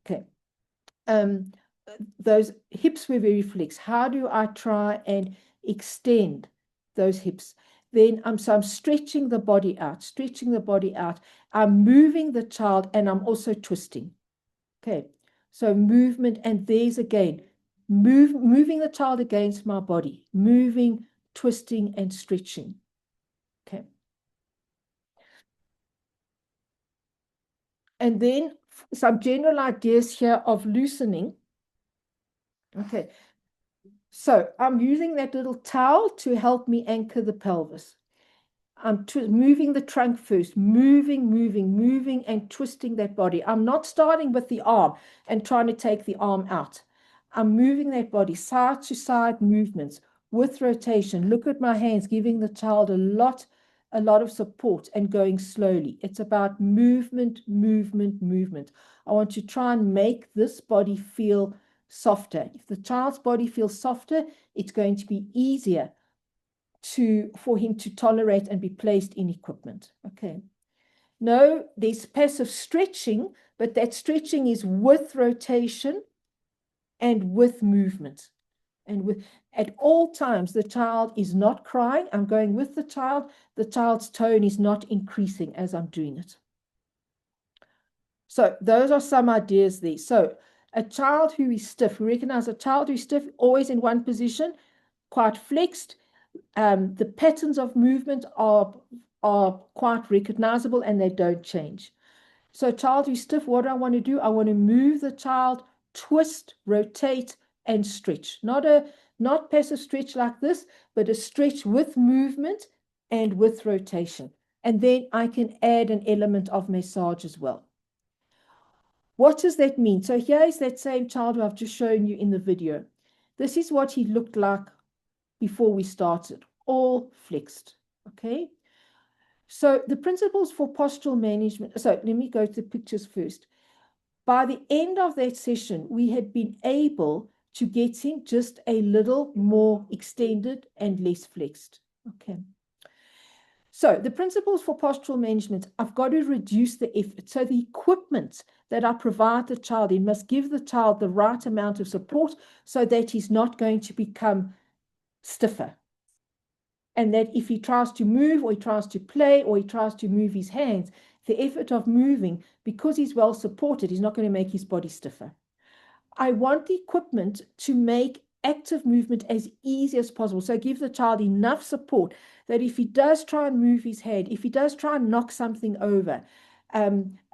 Okay. Those hips were very flexed. How do I try and extend those hips? Then I'm stretching the body out, stretching the body out. I'm moving the child and I'm also twisting. Okay. So movement, and there's again, moving the child against my body, moving, twisting, and stretching. Okay. And then some general ideas here of loosening. Okay. So I'm using that little towel to help me anchor the pelvis. I'm moving the trunk first, moving, and twisting that body. I'm not starting with the arm and trying to take the arm out. I'm moving that body, side to side movements with rotation. Look at my hands, giving the child a lot of support and going slowly. It's about movement. I want to try and make this body feel softer. If the child's body feels softer, it's going to be easier for him to tolerate and be placed in equipment. Okay. No, there's passive stretching, but that stretching is with rotation and with movement. And at all times, the child is not crying. I'm going with the child. The child's tone is not increasing as I'm doing it. So those are some ideas there. So a child who is stiff, we recognize a child who's stiff, always in one position, quite flexed. The patterns of movement are quite recognizable and they don't change. So child who's stiff, what do I want to do? I want to move the child, twist, rotate, and stretch. Not passive stretch like this, but a stretch with movement and with rotation. And then I can add an element of massage as well. What does that mean? So here is that same child who I've just shown you in the video. This is what he looked like before we started, all flexed, okay? So the principles for postural management. So let me go to the pictures first. By the end of that session, we had been able to get him just a little more extended and less flexed. Okay. So the principles for postural management, I've got to reduce the effort. So the equipment that I provide the child in must give the child the right amount of support so that he's not going to become stiffer. And that if he tries to move or he tries to play or he tries to move his hands, the effort of moving, because he's well supported, he's not going to make his body stiffer. I want the equipment to make active movement as easy as possible. So give the child enough support that if he does try and move his head, if he does try and knock something over,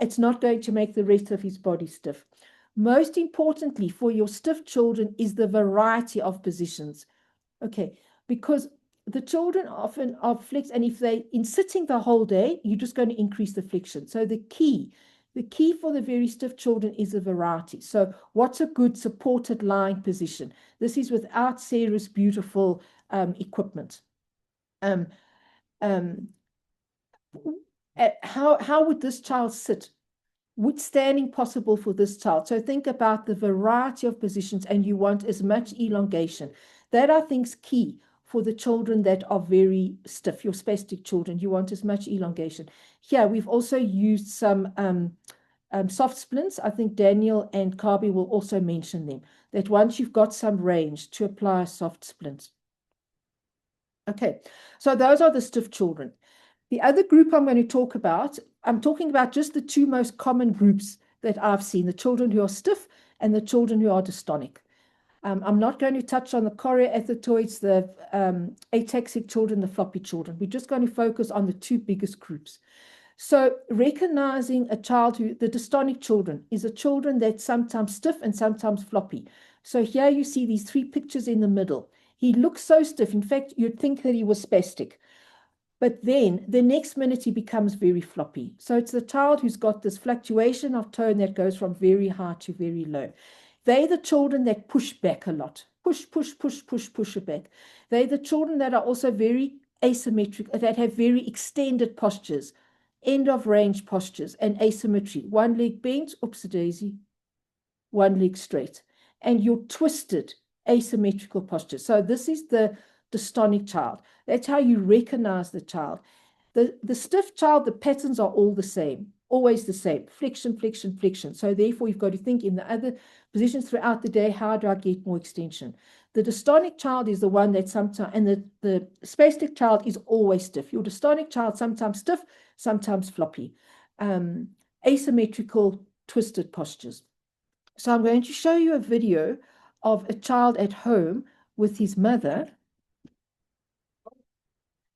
it's not going to make the rest of his body stiff. Most importantly for your stiff children is the variety of positions. Okay, because the children often are flexed, and if they in sitting the whole day, you're just going to increase the flexion. So the key for the very stiff children is a variety. So what's a good supported lying position? This is without Sarah's beautiful equipment. How would this child sit? Would standing possible for this child? So think about the variety of positions, and you want as much elongation. That I think is key for the children that are very stiff, your spastic children. You want as much elongation. Here, we've also used some soft splints. I think Daniel and Kabi will also mention them, that once you've got some range to apply a soft splint. Okay, so those are the stiff children. The other group I'm going to talk about, I'm talking about just the two most common groups that I've seen, the children who are stiff and the children who are dystonic. I'm not going to touch on the choreoathetoids, the ataxic children, the floppy children. We're just going to focus on the two biggest groups. So recognizing a child who, the dystonic children, is a children that's sometimes stiff and sometimes floppy. So here you see these three pictures in the middle. He looks so stiff. In fact, you'd think that he was spastic. But then the next minute he becomes very floppy. So it's the child who's got this fluctuation of tone that goes from very high to very low. They're the children that push back a lot. Push back. They're the children that are also very asymmetric, that have very extended postures, end of range postures and asymmetry. One leg bent, oops a daisy, one leg straight. And your twisted asymmetrical posture. So this is the dystonic child. That's how you recognize the child. The stiff child, the patterns are all the same, always the same. Flexion, flexion, flexion. So therefore, you've got to think in the other positions throughout the day, how do I get more extension? The dystonic child is the one that sometimes, and the spastic child is always stiff. Your dystonic child sometimes stiff, sometimes floppy. Asymmetrical, twisted postures. So I'm going to show you a video of a child at home with his mother.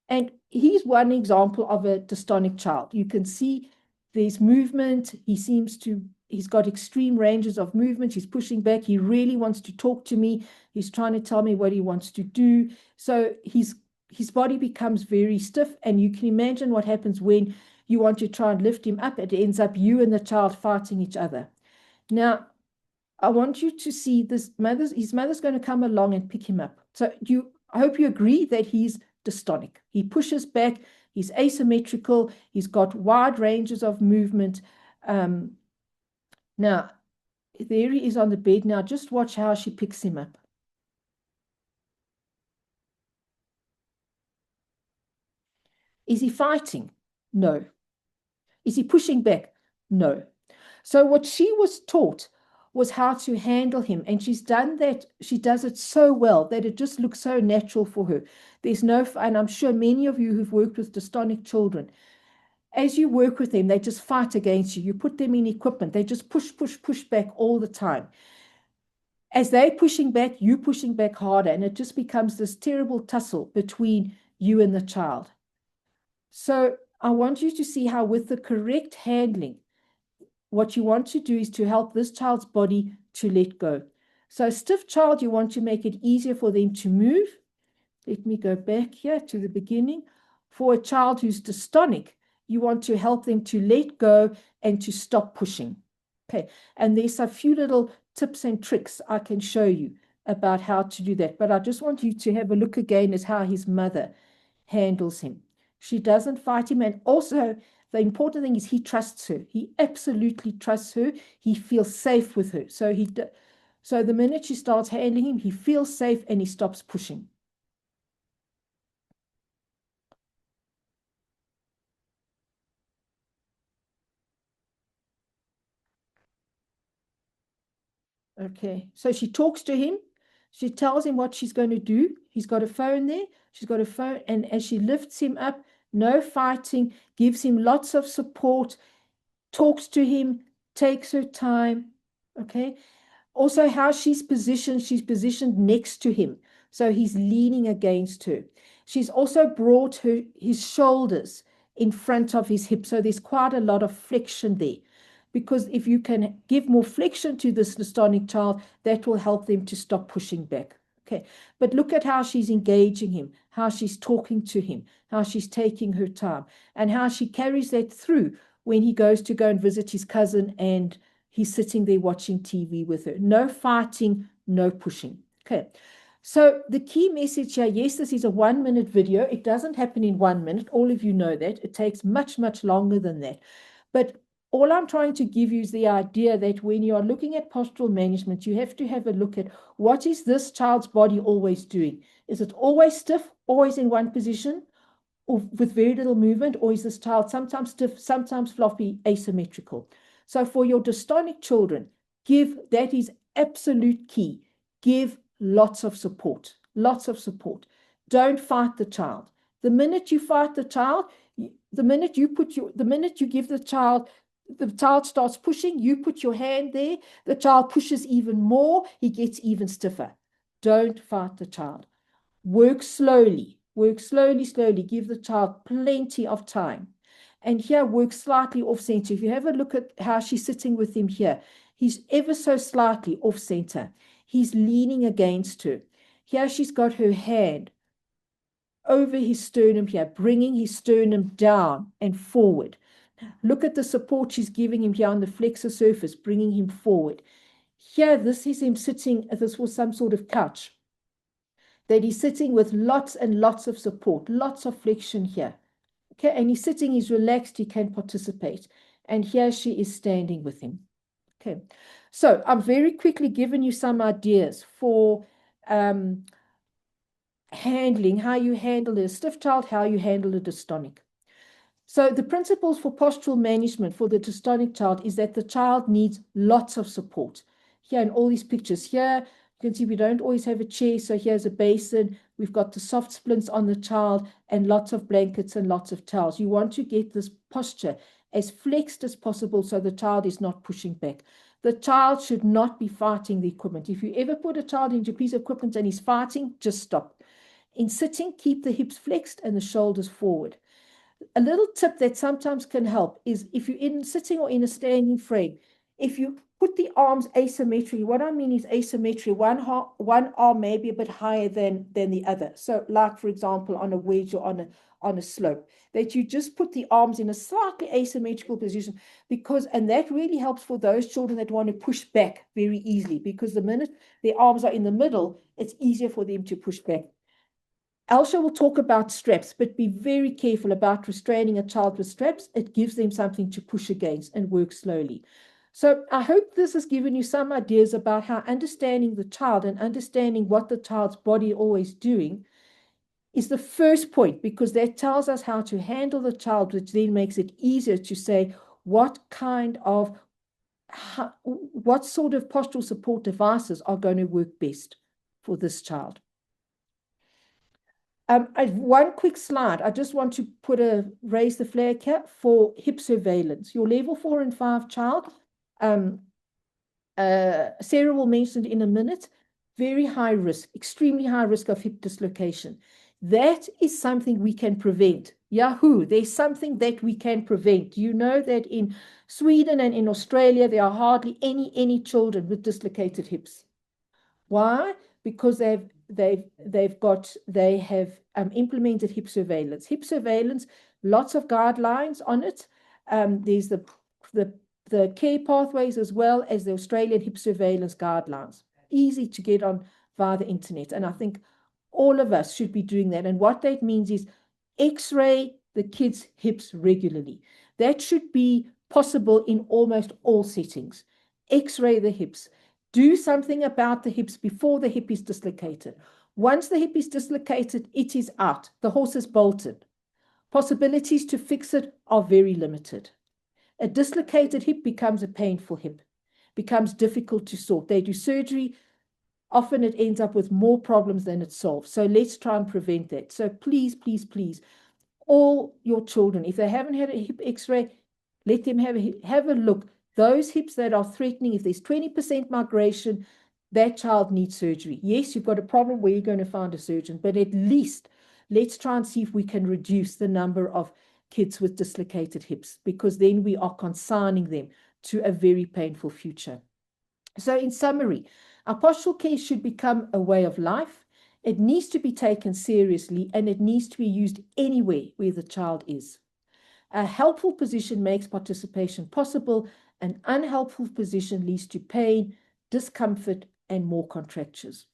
And he's one example of a dystonic child. You can see there's movement. He's got extreme ranges of movement. He's pushing back. He really wants to talk to me. He's trying to tell me what he wants to do. So his body becomes very stiff. And you can imagine what happens when you want to try and lift him up. It ends up you and the child fighting each other. Now, I want you to see his mother's going to come along and pick him up. So I hope you agree that he's dystonic. He pushes back, he's asymmetrical, he's got wide ranges of movement. Now, there he is on the bed. Now, just watch how she picks him up. Is he fighting? No. Is he pushing back? No. So what she was taught was how to handle him. And she's done that. She does it so well that it just looks so natural for her. There's no, and I'm sure many of you who've worked with dystonic children, as you work with them, they just fight against you. You put them in equipment. They just push back all the time. As they're pushing back, you pushing back harder. And it just becomes this terrible tussle between you and the child. So I want you to see how with the correct handling, what you want to do is to help this child's body to let go. So a stiff child, you want to make it easier for them to move. Let me go back here to the beginning. For a child who's dystonic, you want to help them to let go and to stop pushing. Okay, and there's a few little tips and tricks I can show you about how to do that. But I just want you to have a look again at how his mother handles him. She doesn't fight him. And also, the important thing is he trusts her. He absolutely trusts her. He feels safe with her. So the minute she starts handling him, he feels safe and he stops pushing. Okay, so she talks to him. She tells him what she's going to do. He's got a phone there. She's got a phone. And as she lifts him up, no fighting, gives him lots of support, talks to him, takes her time. Okay. Also, how she's positioned next to him. So he's leaning against her. She's also brought his shoulders in front of his hips. So there's quite a lot of flexion there. Because if you can give more flexion to this dystonic child, that will help them to stop pushing back. Okay, but look at how she's engaging him, how she's talking to him, how she's taking her time, and how she carries that through when he goes to go and visit his cousin and he's sitting there watching TV with her. No fighting, no pushing. Okay. So the key message here, yes, this is a 1-minute video. It doesn't happen in 1 minute. All of you know that. It takes much, much longer than that. But all I'm trying to give you is the idea that when you are looking at postural management, you have to have a look at what is this child's body always doing? Is it always stiff, always in one position, or with very little movement, or is this child sometimes stiff, sometimes floppy, asymmetrical? So for your dystonic children, that is absolute key. Give lots of support, lots of support. Don't fight the child. The minute you fight the child, the minute you give the child starts pushing, you put your hand there, the child pushes even more, he gets even stiffer. Don't fight the child. Work slowly, slowly. Give the child plenty of time. And here, work slightly off center. If you have a look at how she's sitting with him here, he's ever so slightly off center. He's leaning against her. Here, she's got her hand over his sternum here, bringing his sternum down and forward. Look at the support she's giving him here on the flexor surface, bringing him forward. Here, this is him sitting, this was some sort of couch, that he's sitting with lots and lots of support, lots of flexion here. Okay, and he's sitting, he's relaxed, he can participate. And here she is standing with him. Okay, so I'm very quickly giving you some ideas for handling, how you handle a stiff child, how you handle a dystonic. So the principles for postural management for the dystonic child is that the child needs lots of support. Here in all these pictures, here you can see we don't always have a chair. So here's a basin. We've got the soft splints on the child and lots of blankets and lots of towels. You want to get this posture as flexed as possible so the child is not pushing back. The child should not be fighting the equipment. If you ever put a child into a piece of equipment and he's fighting, just stop. In sitting, keep the hips flexed and the shoulders forward. A little tip that sometimes can help is if you're in sitting or in a standing frame, if you put the arms asymmetry, what I mean is asymmetry, one arm may be a bit higher than the other. So like, for example, on a wedge or on a slope, that you just put the arms in a slightly asymmetrical position and that really helps for those children that want to push back very easily, because the minute their arms are in the middle, it's easier for them to push back. Elsha will talk about straps, but be very careful about restraining a child with straps. It gives them something to push against and work slowly. So I hope this has given you some ideas about how understanding the child and understanding what the child's body is always doing is the first point, because that tells us how to handle the child, which then makes it easier to say what sort of postural support devices are going to work best for this child. One quick slide. I just want to raise the flag here for hip surveillance. Your level 4 and 5 child, Sarah will mention it in a minute, very high risk, extremely high risk of hip dislocation. That is something we can prevent. Yahoo, there's something that we can prevent. You know that in Sweden and in Australia, there are hardly any children with dislocated hips. Why? Because they have implemented hip surveillance. Hip surveillance, lots of guidelines on it. There's the care pathways as well as the Australian hip surveillance guidelines. Easy to get on via the internet. And I think all of us should be doing that. And what that means is X-ray the kids' hips regularly. That should be possible in almost all settings. X-ray the hips. Do something about the hips before the hip is dislocated. Once the hip is dislocated, it is out. The horse is bolted. Possibilities to fix it are very limited. A dislocated hip becomes a painful hip, becomes difficult to sort. They do surgery. Often it ends up with more problems than it solves. So let's try and prevent that. So please, please, please, all your children, if they haven't had a hip x-ray, let them have a look. Those hips that are threatening, if there's 20% migration, that child needs surgery. Yes, you've got a problem where you're going to find a surgeon, but at least let's try and see if we can reduce the number of kids with dislocated hips, because then we are consigning them to a very painful future. So in summary, our postural care should become a way of life. It needs to be taken seriously, and it needs to be used anywhere where the child is. A helpful position makes participation possible. An unhelpful position leads to pain, discomfort, and more contractures.